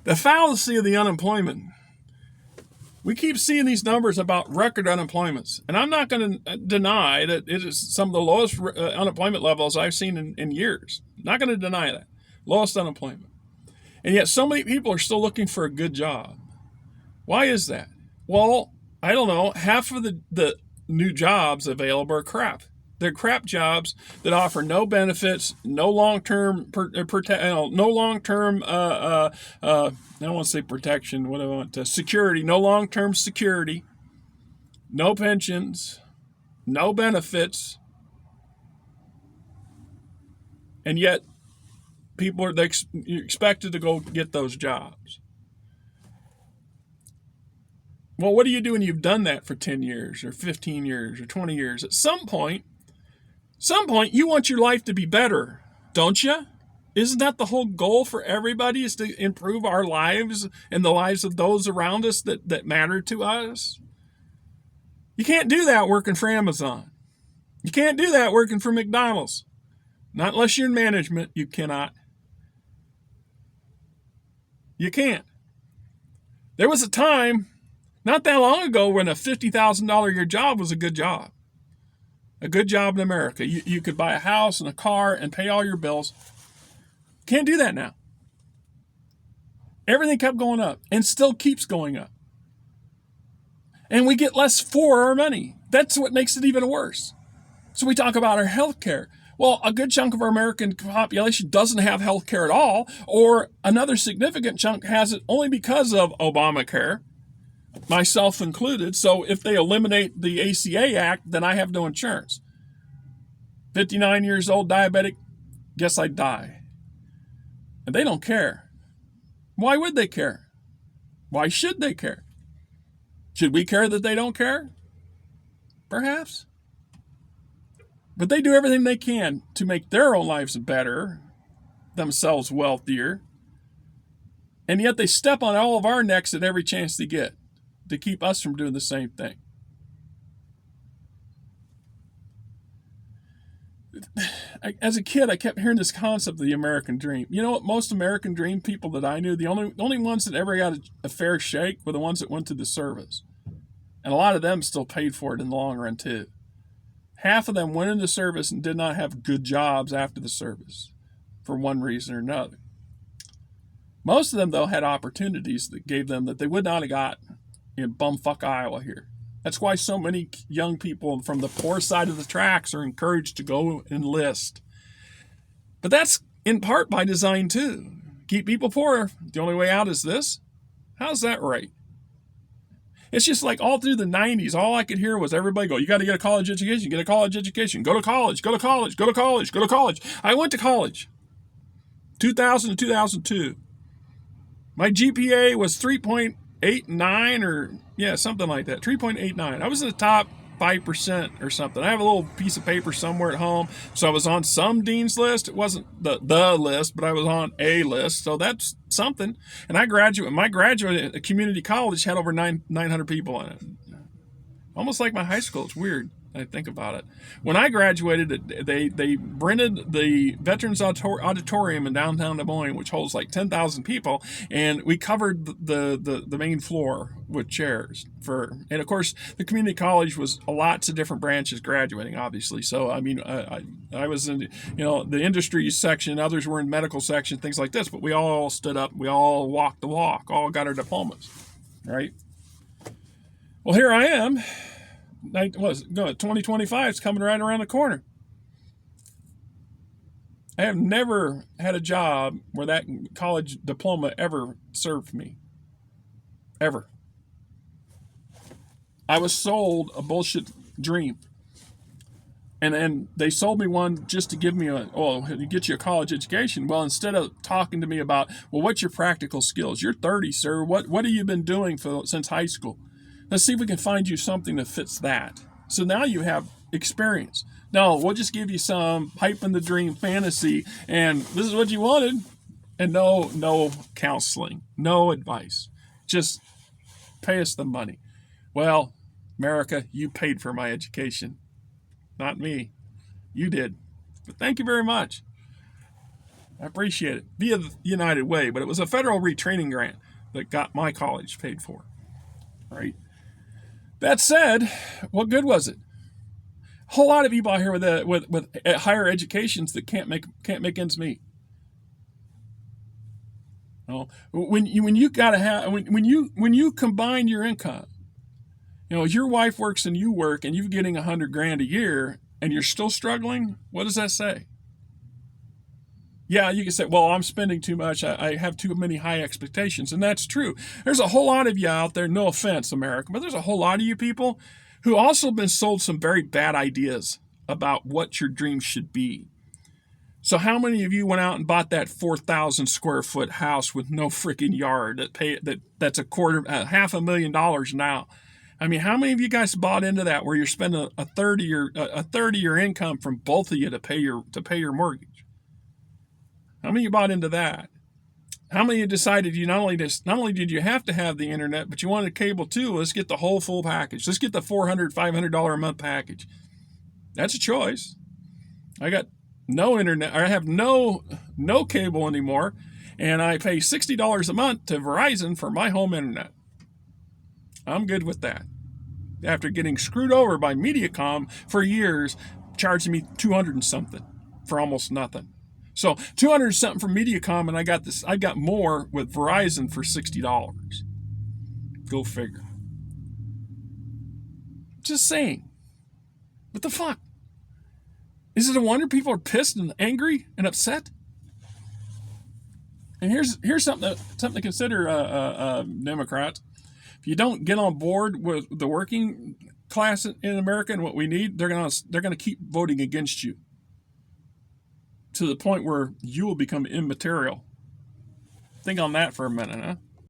The fallacy of the unemployment. We keep seeing these numbers about record unemployments, and I'm not going to deny that it is some of the lowest unemployment levels I've seen in years. Not going to deny that. Lowest unemployment. And yet so many people are still looking for a good job. Why is that? Well, I don't know. Half of the new jobs available are crap. They're crap jobs that offer no benefits, no long-term no long-term I don't want to say protection. What do I want? Security. No long-term security. No pensions. No benefits. And yet, people are expected to go get those jobs. Well, what do you do when you've done that for 10 years or 15 years or 20 years? At some point, you want your life to be better, don't you? Isn't that the whole goal for everybody, is to improve our lives and the lives of those around us that matter to us? You can't do that working for Amazon. You can't do that working for McDonald's. Not unless you're in management, you cannot. You can't. There was a time not that long ago when a $50,000 a year job was a good job. A good job in America. You could buy a house and a car and pay all your bills. Can't do that now. Everything kept going up and still keeps going up. And we get less for our money. That's what makes it even worse. So we talk about our health care. Well, a good chunk of our American population doesn't have health care at all, or another significant chunk has it only because of Obamacare, myself included. So if they eliminate the ACA Act, then I have no insurance. 59 years old, diabetic, guess I'd die. And they don't care. Why would they care? Why should they care? Should we care that they don't care? Perhaps. But they do everything they can to make their own lives better, themselves wealthier, and yet they step on all of our necks at every chance they get to keep us from doing the same thing. As a kid, I kept hearing this concept of the American dream. You know what? Most American dream people that I knew, the only ones that ever got a fair shake were the ones that went to the service. And a lot of them still paid for it in the long run, too. Half of them went into service and did not have good jobs after the service for one reason or another. Most of them, though, had opportunities that gave them that they would not have got in bumfuck Iowa here. That's why so many young people from the poor side of the tracks are encouraged to go enlist. But that's in part by design, too. Keep people poor. The only way out is this. How's that right? It's just like all through the 90s, all I could hear was everybody go, you got to get a college education, get a college education, go to college, go to college, go to college, go to college. I went to college, 2000 to 2002. My GPA was 3.89 or, something like that, 3.89. I was in the top 5% or something. I have a little piece of paper somewhere at home. So I was on some dean's list. It wasn't the list, but I was on a list. So that's something. And my graduate community college had over 900 people in it. Almost like my high school. It's weird. I think about it. When I graduated, they rented the Veterans Auditorium in downtown Des Moines, which holds like 10,000 people, and we covered the main floor with chairs and of course the community college was lots of different branches graduating, obviously. So I mean, I was in the industry section, others were in medical section, things like this, but we all stood up, we all walked the walk, all got our diplomas, right? Well, here I am. 2025 is coming right around the corner. I have never had a job where that college diploma ever served me. Ever. I was sold a bullshit dream. And they sold me one just to give me get you a college education. Well, instead of talking to me about, well, what's your practical skills? You're 30, sir. What have you been doing since high school? Let's see if we can find you something that fits that. So now you have experience. No, we'll just give you some pipe in the dream fantasy, and this is what you wanted. And no counseling, no advice. Just pay us the money. Well, America, you paid for my education. Not me. You did. But thank you very much. I appreciate it. Via the United Way, but it was a federal retraining grant that got my college paid for. Right. That said, what good was it? A whole lot of people out here with higher educations that can't make ends meet. You know, when you gotta have when you combine your income, your wife works and you work and you're getting 100 grand a year and you're still struggling. What does that say? Yeah, you can say, well, I'm spending too much. I have too many high expectations. And that's true. There's a whole lot of you out there, no offense, America, but there's a whole lot of you people who also been sold some very bad ideas about what your dreams should be. So how many of you went out and bought that 4,000 square foot house with no freaking yard that's half $1,000,000 now? I mean, how many of you guys bought into that where you're spending a third of your income from both of you to pay your mortgage? How many of you bought into that? How many of you decided you not only did you have to have the internet, but you wanted cable too? Let's get the whole full package. Let's get the $400-$500 a month package. That's a choice. I got no internet. I have no cable anymore, and I pay $60 a month to Verizon for my home internet. I'm good with that. After getting screwed over by Mediacom for years, charging me 200 and something for almost nothing. So 200 something from Mediacom, and I got more with Verizon for $60. Go figure. Just saying. What the fuck? Is it a wonder people are pissed and angry and upset? And here's something to consider, Democrats. If you don't get on board with the working class in America and what we need, they're gonna keep voting against you to the point where you will become immaterial. Think on that for a minute, huh?